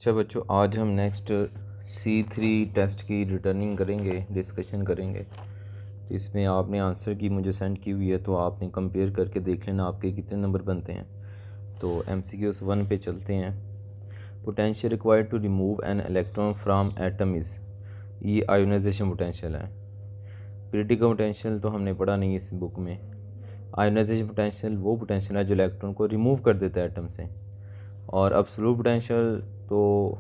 अच्छा बच्चों, आज हम नेक्स्ट C3 टेस्ट की रिटर्निंग करेंगे, डिस्कशन करेंगे। इसमें आपने आंसर की मुझे सेंड की हुई है, तो आपने कंपेयर करके देख लेना आपके कितने नंबर बनते हैं। तो MCQs 1 पे चलते हैं। Potential required to remove an electron from atom is, ये आयोनाइजेशन पोटेंशियल है। क्रिटिकल पोटेंशियल तो हमने पढ़ा नहीं इस बुक में। आयोनाइजेशन पोटेंशियल वो पोटेंशियल है जो इलेक्ट्रॉन को रिमूव कर देता है एटम से। और एब्सोल्यूट पोटेंशियल तो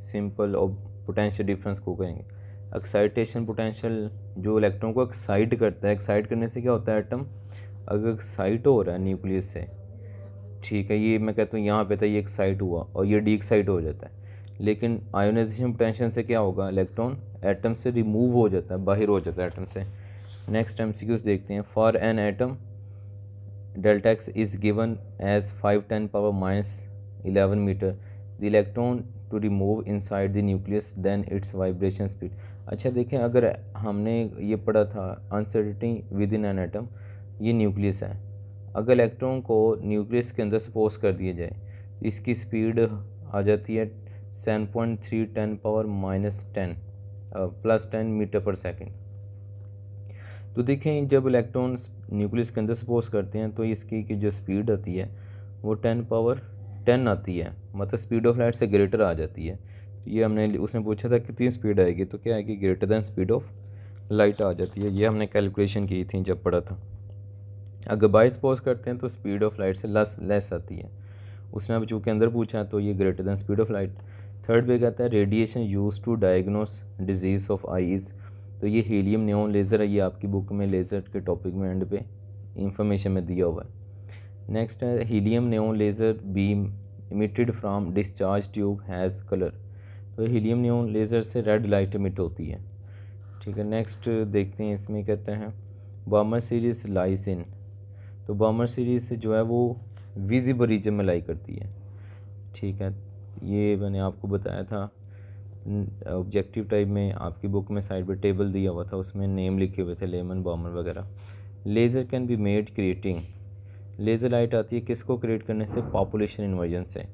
सिंपल और पोटेंशियल डिफरेंस को कहेंगे। एक्साइटेशन पोटेंशियल जो इलेक्ट्रॉन को एक्साइट करता है। एक्साइट करने से क्या होता है, एटम अगर एक्साइट हो रहा है न्यूक्लियस से, ठीक है, ये मैं कहता हूँ यहाँ पे था, ये एक्साइट हुआ और ये डी एक्साइट हो जाता है। लेकिन आयोनाइजेशन पोटेंशियल से क्या होगा, इलेक्ट्रॉन एटम से रिमूव हो जाता है, बाहर हो जाता है एटम से। नेक्स्ट MCQs देखते हैं। For an atom delta x is given as 5×10⁻11 metre the electron to remove inside the nucleus then its vibration speed. अच्छा देखें, अगर हमने ये पढ़ा था uncertainty with in an atom, ये न्यूक्लियस है। अगर इलेक्ट्रॉन को न्यूक्लियस के अंदर सपोज कर दिया जाए, इसकी स्पीड आ जाती है 7.3 +10 मीटर पर सेकेंड। तो देखें, जब इलेक्ट्रॉन्स न्यूक्लियस के अंदर सपोज करते हैं तो इसकी की जो स्पीड आती है वो 10 आती है, मतलब स्पीड ऑफ लाइट से ग्रेटर आ जाती है। तो ये हमने, उसने पूछा था कितनी स्पीड आएगी, तो क्या आएगी, greater than speed of light आ जाती है। ये हमने कैलकुलेशन की थी जब पढ़ा था। अगर बाई सपोज करते हैं तो स्पीड ऑफ लाइट से लेस आती है। उसने अब चूँकि अंदर पूछा तो ये greater than speed of light. Third पे कहता है radiation use to diagnose disease of eyes, तो ये हीलियम नियॉन लेज़र है। ये आपकी बुक में लेज़र के टॉपिक में एंड पे इंफॉर्मेशन में दिया हुआ है। नेक्स्ट है helium neon laser beam emitted from discharge tube has colour, तो हीलियम नियॉन लेज़र से रेड लाइट इमिट होती है, ठीक है। नेक्स्ट देखते हैं, इसमें कहते हैं बामर सीरीज लाइस इन, तो बामर सीरीज जो है वो विजिबल रीजन में लाई करती है, ठीक है। ये मैंने आपको बताया था ऑब्जेक्टिव टाइप में, आपकी बुक में साइड पे टेबल दिया हुआ था, उसमें नेम लिखे हुए थे, लेमन बामर वगैरह। Laser can be made creating, laser light आती है किसको क्रिएट करने से, पॉपुलेशन इन्वर्जन से।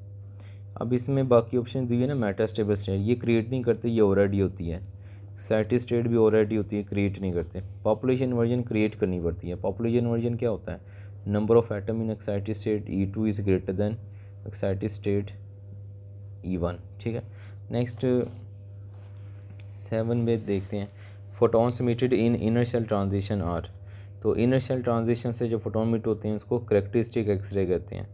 अब इसमें बाकी ऑप्शन दिए ना, मेटास्टेबल स्टेट, ये क्रिएट नहीं करते, ये ऑलरेडी होती है। एक्साइटेड स्टेट भी ऑलरेडी होती है, क्रिएट नहीं करते। पॉपुलेशन इन्वर्जन क्रिएट करनी पड़ती है। पॉपुलेशन इन्वर्जन क्या होता है, number of atom in excited state E2 is greater than excited state E1, ठीक है। नेक्स्ट 7 में देखते हैं photons emitted in inner shell transition are, तो इनर शेल ट्रांजिशन से जो फोटोन मिट होते हैं उसको करेक्टरिस्टिक एक्सरे कहते हैं,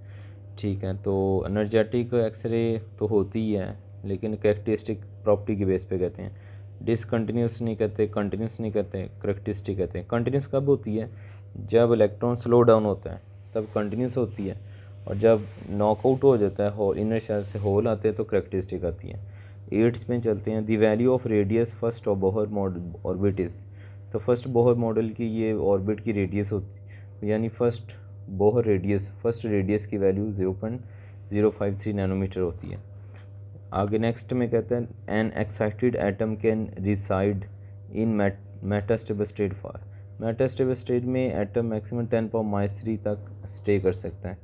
ठीक है। तो एनर्जेटिक एक्सरे तो होती ही है, लेकिन करेक्टरिस्टिक प्रॉपर्टी के बेस पे कहते हैं। डिसकंटिन्यूस नहीं कहते, कंटिन्यूस नहीं कहते, करेक्टरिस्टिक कहते हैं। कंटिन्यूस कब होती है, जब इलेक्ट्रॉन स्लो डाउन होता है तब कंटिन्यूस होती है, और जब नॉकआउट हो जाता है होल, इनर शेल से होल आते हैं तो करेक्टरिस्टिक आती है। 8 में चलते हैं। The value of radius first of Bohr orbit is, तो फर्स्ट बोहर मॉडल की ये ऑर्बिट की रेडियस होती, यानी first Bohr radius, first radius की वैल्यू 0.053 नैनोमीटर होती है। आगे नेक्स्ट में कहते हैं an excited atom can reside in metastable state for, metastable state में एटम मैक्सिमम 10⁻³ तक स्टे कर सकता है,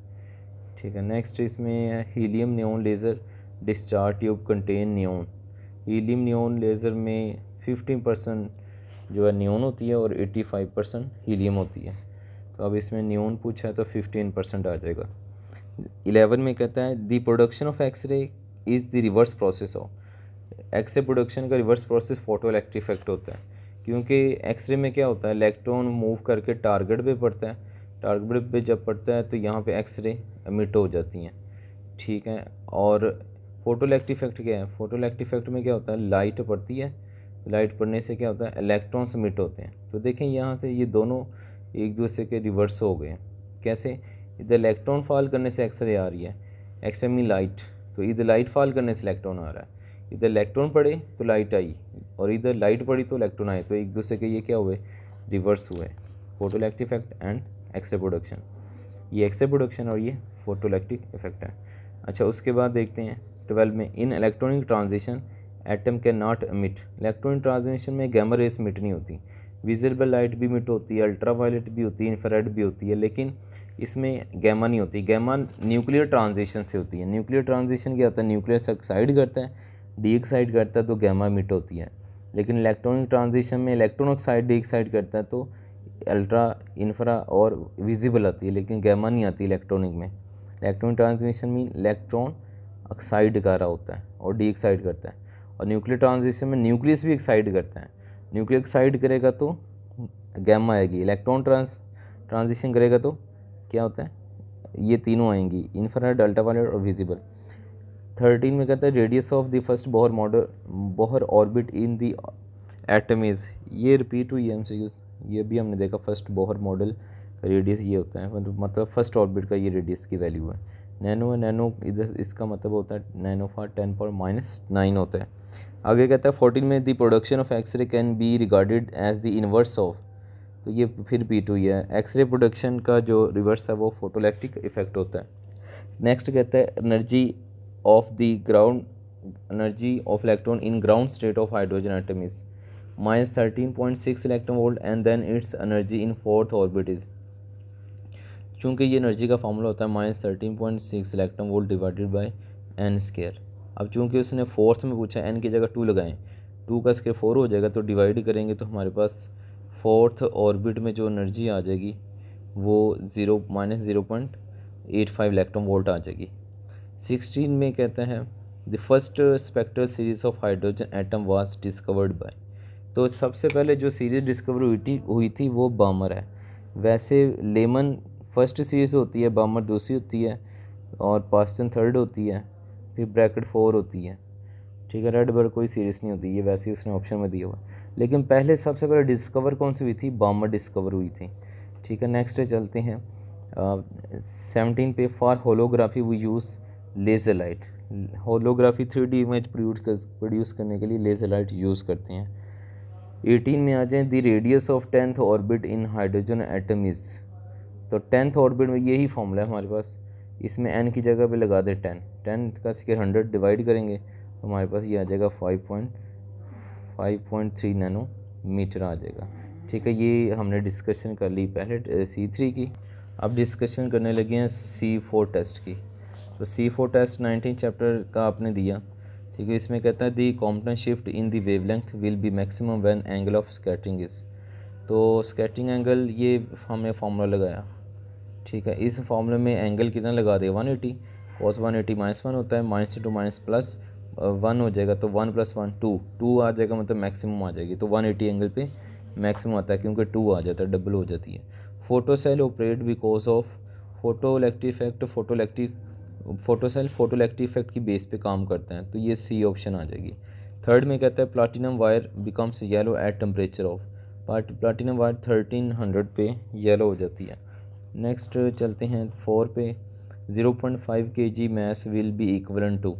ठीक है। नेक्स्ट इसमें helium neon laser discharge tube contain neon, helium neon laser में 15% जो है नियॉन होती है और 85% हीलियम होती है। तो अब इसमें नियॉन पूछा है तो 15% आ जाएगा। 11 में कहता है the production of x ray is the reverse process of, x ray production का reverse process photo electric effect होता है, क्योंकि एक्सरे में क्या होता है, इलेक्ट्रॉन मूव करके टारगेट पे पड़ता है, टारगेट पे जब पड़ता है तो यहाँ पे एक्सरे एमिट हो जाती हैं, ठीक है। और फोटो इलेक्ट्रिक इफेक्ट क्या है, फोटो इलेक्ट्रिक इफेक्ट में क्या होता है, लाइट पड़ती है, लाइट पड़ने से क्या होता है, इलेक्ट्रॉन्स एमिट होते हैं। तो देखें यहाँ से ये दोनों एक दूसरे के रिवर्स हो गए। कैसे, इधर इलेक्ट्रॉन फॉल करने से एक्सरे आ रही है, एक्सरे में लाइट, तो इधर लाइट फॉल करने से इलेक्ट्रॉन आ रहा है, इधर इलेक्ट्रॉन पड़े तो लाइट आई, और इधर लाइट पड़ी तो इलेक्ट्रॉन आए, तो एक दूसरे के ये क्या हुए, रिवर्स हुए। Photo electric effect and X ray production, ये एक्सरे प्रोडक्शन और ये फोटो इलेक्ट्रिक इफेक्ट है। अच्छा, उसके बाद देखते हैं 12 में इन electronic transition atom can not emit, electronic transition में गैमा रेस इमिट नहीं होती, विजिबल लाइट भी इमिट होती है, अल्ट्रा वायलेट भी होती है, इंफ्रारेड भी होती है, लेकिन इसमें गैमा नहीं होती। गैमा न्यूक्लियर ट्रांजिशन से होती है। न्यूक्लियर ट्रांजिशन क्या होता है, न्यूक्लियस एक्साइड करता है, डी एक्साइड करता है, तो गैमा इमिट होती है। लेकिन इलेक्ट्रॉनिक ट्रांजिशन में इलेक्ट्रॉन ऑक्साइड डी एक्साइड करता है तो अल्ट्रा, इंफ्रा और विजिबल आती है, लेकिन गैमा नहीं आती इलेक्ट्रॉनिक में। इलेक्ट्रॉनिक ट्रांसमिशन में इलेक्ट्रॉन ऑक्साइड कर रहा होता है और डी एक्साइड करता है, और न्यूक्लियर ट्रांजिशन में न्यूक्लियस भी एक्साइड करता है। न्यूक्लियर एक्साइड करेगा तो गैमा आएगी, इलेक्ट्रॉन ट्रांजिशन करेगा तो क्या होता है, ये तीनों आएंगी, इंफ्रारेड, अल्ट्रावायलेट और विजिबल। 13 में कहता है radius of the first Bohr orbit in the atom is, ये रिपीट हुई है एमसीक्यूज, ये भी हमने देखा। फर्स्ट बोहर मॉडल का रेडियस ये होता है, मतलब फर्स्ट ऑर्बिट का ये रेडियस की वैल्यू है। नैनो है, नैनो इधर इसका मतलब होता है नैनो फॉर 10⁻⁹ होता है। आगे कहता है 14 में the production of X ray can be regarded as the inverse of, तो ये फिर रिपीट हुई है। एक्सरे प्रोडक्शन का जो रिवर्स है वो फोटोइलेक्ट्रिक इफेक्ट होता है। नेक्स्ट कहता है energy of the ground, energy of electron in ground state of hydrogen atom is -13.6 electron volt and then its energy in fourth orbit is. चूँकि ये एनर्जी का फॉर्मूला होता है -13.6 electron volt divided by n²। अब चूँकि उसने fourth में पूछा, n की जगह 2 लगाएं, 2 का स्क्वायर 4 हो जाएगा, तो डिवाइड करेंगे तो हमारे पास फोर्थ ऑर्बिट में जो एनर्जी आ जाएगी वो -0.85 इलेक्ट्रॉन वोल्ट आ जाएगी। 16 में कहते हैं the first spectral series of hydrogen atom was discovered by, तो सबसे पहले जो सीरीज डिस्कवर हुई थी वो बामर है। वैसे लेमन फर्स्ट सीरीज़ होती है, बामर दूसरी होती है, और पास्टन थर्ड होती है, फिर ब्रैकेट 4 होती है, ठीक है। रेडबर्ग कोई सीरीज़ नहीं होती, ये वैसे ही उसने ऑप्शन में दिया हुआ। लेकिन पहले सबसे पहले डिस्कवर कौन सी हुई थी, बामर डिस्कवर हुई थी, ठीक है। नेक्स्ट चलते हैं 17 पे, for holography we use laser light. Holography 3D image produce करने के लिए लेज़र लाइट यूज़ करते हैं। 18 में आ जाए the radius of 10th orbit in hydrogen atom is, तो 10th ऑर्बिट में यही फॉर्मूला है हमारे पास, इसमें n की जगह पे लगा दे 10 का स्क्वायर 100 डिवाइड करेंगे तो हमारे पास ये आ जाएगा 5.3 नैनोमीटर आ जाएगा, ठीक है। ये हमने डिस्कशन कर ली पहले C3 की। अब डिस्कशन करने लगे हैं C4 टेस्ट की। तो C4 टेस्ट 19 चैप्टर का आपने दिया, ठीक है। इसमें कहता है the Compton shift in the wavelength will be maximum when angle of scattering is, तो स्कैटरिंग एंगल ये हमने फार्मूला लगाया, ठीक है। इस फार्मूले में एंगल कितना लगा दे 180, cos 180 -1 होता है, -2 +1 हो जाएगा, तो 1 + 1 2 आ जाएगा, मतलब मैक्सिमम आ जाएगी। तो 180 एंगल पे मैक्सिमम आता है क्योंकि 2 आ जाता है, डबल हो जाती है। Photo cell operate because of photoelectric effect, photoelectric effect की बेस पे काम करते हैं, तो ये C ऑप्शन आ जाएगी। थर्ड में कहता है platinum wire becomes yellow at temperature of, platinum wire 1300 पे येलो हो जाती है। नेक्स्ट चलते हैं 4 पे, 0.5 kg mass will be equivalent to,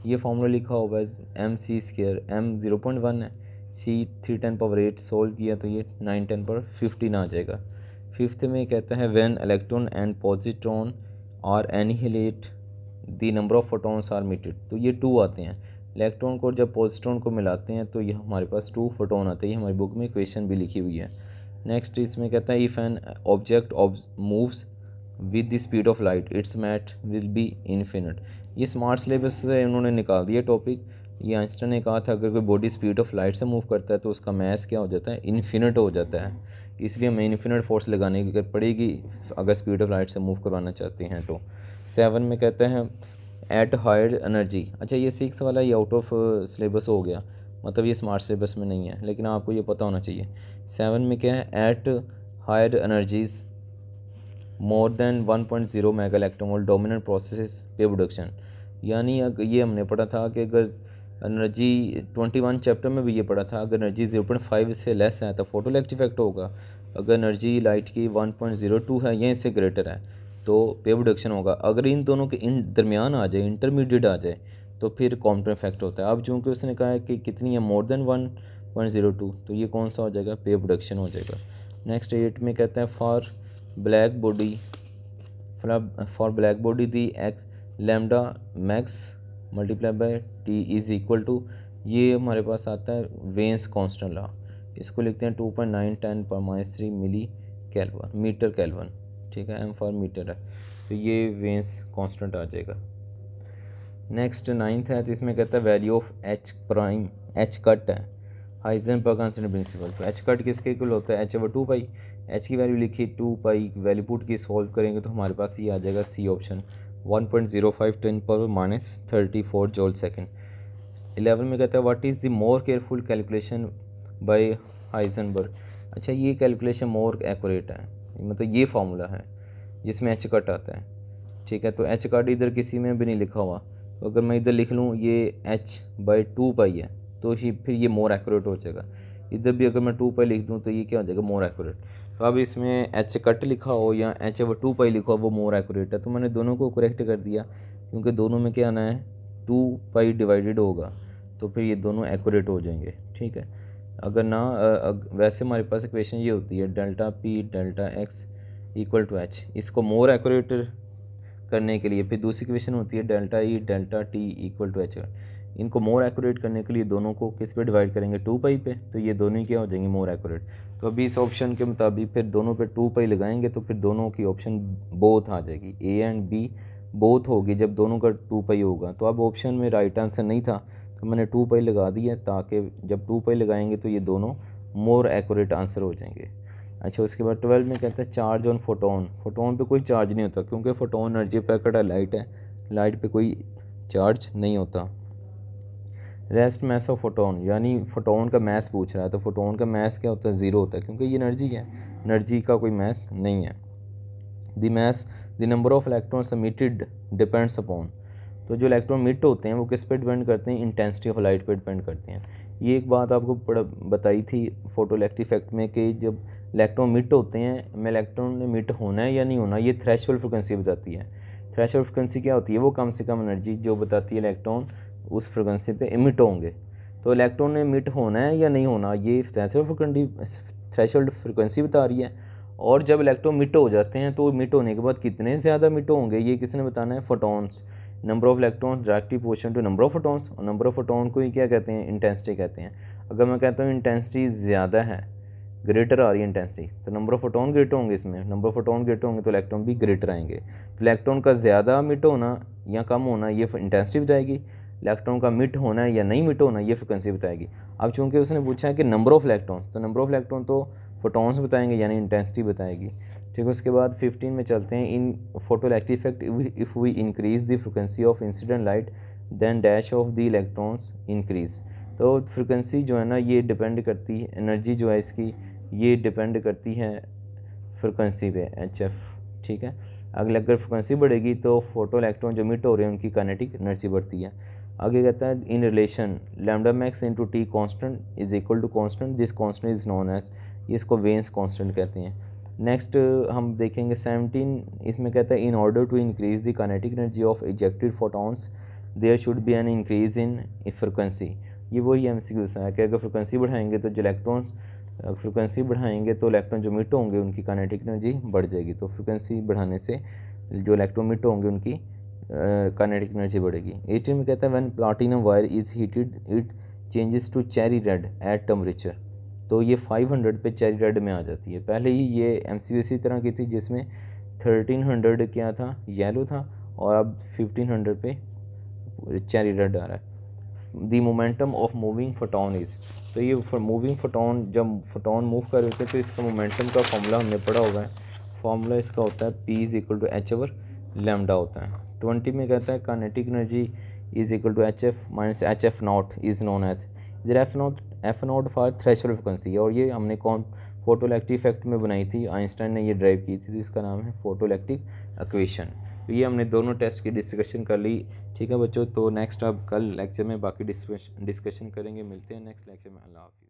ये फार्मूला लिखा हुआ है mc², m 0.1 है, c 3×10⁸ सोल्व किया तो ये 9×10⁻15 आ जाएगा। फिफ्थ में कहता है when electron and positron are annihilate the number of photons are emitted, तो ये 2 आते हैं। इलेक्ट्रॉन को जब पॉजिट्रॉन को मिलाते हैं तो ये हमारे पास 2 फोटोन आते हैं, ये हमारी बुक में इक्वेशन भी लिखी हुई है। नेक्स्ट इसमें कहता है if an object moves with the speed of light its mat will be infinite, ये स्मार्ट सिलेबस से उन्होंने निकाल दिया टॉपिक। ये आइंस्टाइन ने कहा था अगर कोई बॉडी स्पीड ऑफ लाइट से मूव करता है तो उसका मैस क्या हो जाता है, इन्फिनिट हो जाता है, इसलिए हमें इन्फिनिट फोर्स लगाने की पड़ेगी अगर स्पीड ऑफ लाइट से मूव करवाना चाहते हैं तो। 7 में कहते हैं एट हायर एनर्जी, अच्छा ये 6 वाला ये आउट ऑफ सिलेबस हो गया, मतलब ये स्मार्ट सिलेबस में नहीं है, लेकिन आपको ये पता होना चाहिए। 7 में क्या है at higher energies more than 1.0 mega electron volt dominant process pair production, यानी ये हमने पढ़ा था कि अगर एनर्जी 21 चैप्टर में भी ये पढ़ा था, अगर एनर्जी 0.5 से लेस है तो फोटोइलेक्ट्रिक इफेक्ट होगा, अगर एनर्जी लाइट की 1.02 है या इससे ग्रेटर है तो पे प्रोडक्शन होगा। अगर इन दोनों के दरमियान आ जाए, इंटरमीडिएट आ जाए तो फिर कॉम्पटन इफेक्ट होता है। अब चूँकि उसने कहा है कि कितनी है मोर देन 1.02, तो ये कौन सा हो जाएगा, पे प्रोडक्शन हो जाएगा। नेक्स्ट 8 में कहते हैं for black body the X lambda max multiply by T is equal to, ये हमारे पास आता है वेन्स कांस्टेंट लॉ, इसको लिखते हैं 2.9 10⁻³ मीटर केल्विन, ठीक है, एम फॉर मीटर है, तो ये वेन्स कांस्टेंट आ जाएगा। नेक्स्ट 9th है, तो इसमें कहता है value of H prime, H cut है हाइजेनबर्ग कांस्टेंट प्रिंसिपल। तो एच कट किसके इक्वल होता है, एच ओवर 2 पाई। एच की वैल्यू लिखी 2 पाई, वैल्यू पुट की सॉल्व करेंगे तो हमारे पास ये आ जाएगा सी ऑप्शन 1.05 10⁻34 जूल सेकेंड। 11 में कहता है what is the more careful calculation bye Heisenberg. अच्छा, ये कैलकुलेशन मोर एक्यूरेट है, मतलब ये फार्मूला है जिसमें एच कट आता है, ठीक है। तो एच कट इधर किसी में भी नहीं लिखा हुआ, तो अगर मैं इधर लिख लूँ ये h/2 पाई है तो ही फिर ये मोर एक्यूरेट हो जाएगा। इधर भी अगर मैं 2 पाई लिख दूँ तो ये क्या हो जाएगा, मोर एक्यूरेट। तो अब इसमें एच कट लिखा हो या h/2 पाई लिखा हो वो मोर एक्यूरेट है, तो मैंने दोनों को करेक्ट कर दिया क्योंकि दोनों में क्या आना है, 2 पाई डिवाइडेड होगा तो फिर ये दोनों एक्यूरेट हो जाएंगे, ठीक है। अगर ना वैसे हमारे पास इक्वेशन ये होती है delta P delta X equal to H, इसको मोर एक्यूरेट करने के लिए फिर दूसरी इक्वेशन होती है delta E delta T equal to H. इनको मोर एक्यूरेट करने के लिए दोनों को किस पे डिवाइड करेंगे, 2 पाई पे, तो ये दोनों ही क्या हो जाएंगे, मोर एक्यूरेट। तो अभी इस ऑप्शन के मुताबिक फिर दोनों पे 2 पाई लगाएंगे तो फिर दोनों की ऑप्शन बोथ आ जाएगी, ए एंड बी बोथ होगी जब दोनों का 2 पाई होगा। तो अब ऑप्शन में राइट आंसर नहीं था तो मैंने 2 पाई लगा दिया ताकि जब 2 पाई लगाएंगे तो ये दोनों मोर एक्यूरेट आंसर हो जाएंगे। अच्छा, उसके बाद 12 में कहता है चार्ज ऑन फोटोन। फोटोन पे कोई चार्ज नहीं होता क्योंकि फोटोन एनर्जी पैकेट है, लाइट है, लाइट पे कोई चार्ज नहीं होता। रेस्ट मैस ऑफ फोटोन, यानी फोटोन का मैस पूछ रहा है, तो फोटोन का मैस क्या होता है, ज़ीरो होता है क्योंकि ये एनर्जी है, एनर्जी का कोई मैस नहीं है। The mass the number of electrons emitted depends upon, तो जो इलेक्ट्रॉन मिट होते हैं वो किस पे डिपेंड करते हैं, इंटेंसिटी ऑफ लाइट पे डिपेंड करते हैं। ये एक बात आपको बताई थी फोटो इलेक्ट्रिक इफेक्ट में कि जब इलेक्ट्रॉन मिट होते हैं, में इलेक्ट्रॉन ने मिट होना है या नहीं होना, ये थ्रेशोल्ड फ्रिक्वेंसी बताती है। थ्रेशोल्ड फ्रिक्वेंसी क्या होती है, वो कम से कम एनर्जी जो बताती है इलेक्ट्रॉन उस फ्रिक्वेंसी पे इमिट होंगे। तो इलेक्ट्रॉन ने मिट होना है या नहीं होना, ये थ्रेशोल्ड फ्रिक्वेंसी बता रही है। और जब इलेक्ट्रॉन मिट हो जाते हैं तो मिट होने के बाद कितने ज़्यादा मिट होंगे, ये किसने बताना है, photons. Number of electrons directly proportional to number of photons, और नंबर ऑफ फोटॉन को ही क्या कहते हैं, इंटेंसिटी कहते हैं। अगर मैं कहता हूँ इंटेंसिटी ज़्यादा है, ग्रेटर आ रही है इंटेंसिटी, तो नंबर ऑफ फोटोन ग्रेटर होंगे, इसमें नंबर ऑफ फोटोन ग्रेटर होंगे तो इलेक्ट्रॉन भी ग्रेटर आएंगे। तो इलेक्ट्रॉन का ज़्यादा मिट होना या कम होना ये इंटेंसिटी बताएगी, इलेक्ट्रॉन का मिट होना या नहीं मिट होना ये फ्रिक्वेंसी बताएगी। अब चूंकि उसने पूछा है कि नंबर ऑफ इलेक्ट्रॉन, तो नंबर ऑफ इलेक्ट्रॉन तो फोटॉन्स बताएंगे यानी इंटेंसिटी बताएगी, ठीक है। उसके बाद 15 में चलते हैं, in photo electric effect if we increase the frequency of incident light then dash of the electrons increase. तो फ्रिक्वेंसी जो है ना ये डिपेंड करती है, एनर्जी जो है इसकी ये डिपेंड करती है फ्रिक्वेंसी पे, HF, ठीक है। अगर फ्रिक्वेंसी बढ़ेगी तो फोटो इलेक्ट्रॉन जो मिट हो रहे हैं उनकी काइनेटिक एनर्जी बढ़ती है। आगे कहता है in relation lambda max into T constant is equal to constant, this constant is known as, इसको वेन्स कॉन्स्टेंट कहते हैं। नेक्स्ट हम देखेंगे 17, इसमें कहता है in order to increase the kinetic energy of ejected photons there should be an increase in frequency. ये वही MCQ है कि अगर फ्रिक्वेंसी बढ़ाएंगे तो जो इलेक्ट्रॉन्स फ्रिक्वेंसी बढ़ाएंगे तो इलेक्ट्रॉन जो मिट होंगे उनकी काइनेटिक एनर्जी बढ़ जाएगी। तो फ्रिक्वेंसी बढ़ाने से जो इलेक्ट्रॉन मिट होंगे उनकी काइनेटिक एनर्जी बढ़ेगी। 18 में कहता है when platinum wire is heated it changes to cherry red at temperature. तो ये 500 पे चेरी रेड में आ जाती है। पहले ही ये MCQ इसी तरह की थी जिसमें 1300 क्या था, येलो था, और अब 1500 पे चेरी रेड आ रहा है। The momentum of moving photon is, तो ये मूविंग फोटॉन, जब फोटॉन मूव कर रहे थे तो इसका मोमेंटम का फॉर्मूला हमने पढ़ा हुआ है। फॉर्मूला इसका होता है P is equal to H/λ होता है। 20 में कहता है kinetic energy is equal to HF minus HF nought is known as, इधर F nought for threshold frequency, और ये हमने कौन फोटो इलेक्ट्रिक इफेक्ट में बनाई थी, आइंस्टाइन ने ये ड्राइव की थी, तो इसका नाम है फोटो इलेक्ट्रिक इक्वेशन। तो ये हमने दोनों टेस्ट की डिस्कशन कर ली, ठीक है बच्चों। तो नेक्स्ट अब कल लेक्चर में बाकी डिस्कशन करेंगे। मिलते हैं नेक्स्ट लेक्चर में। अल्लाह हाफ़िज़।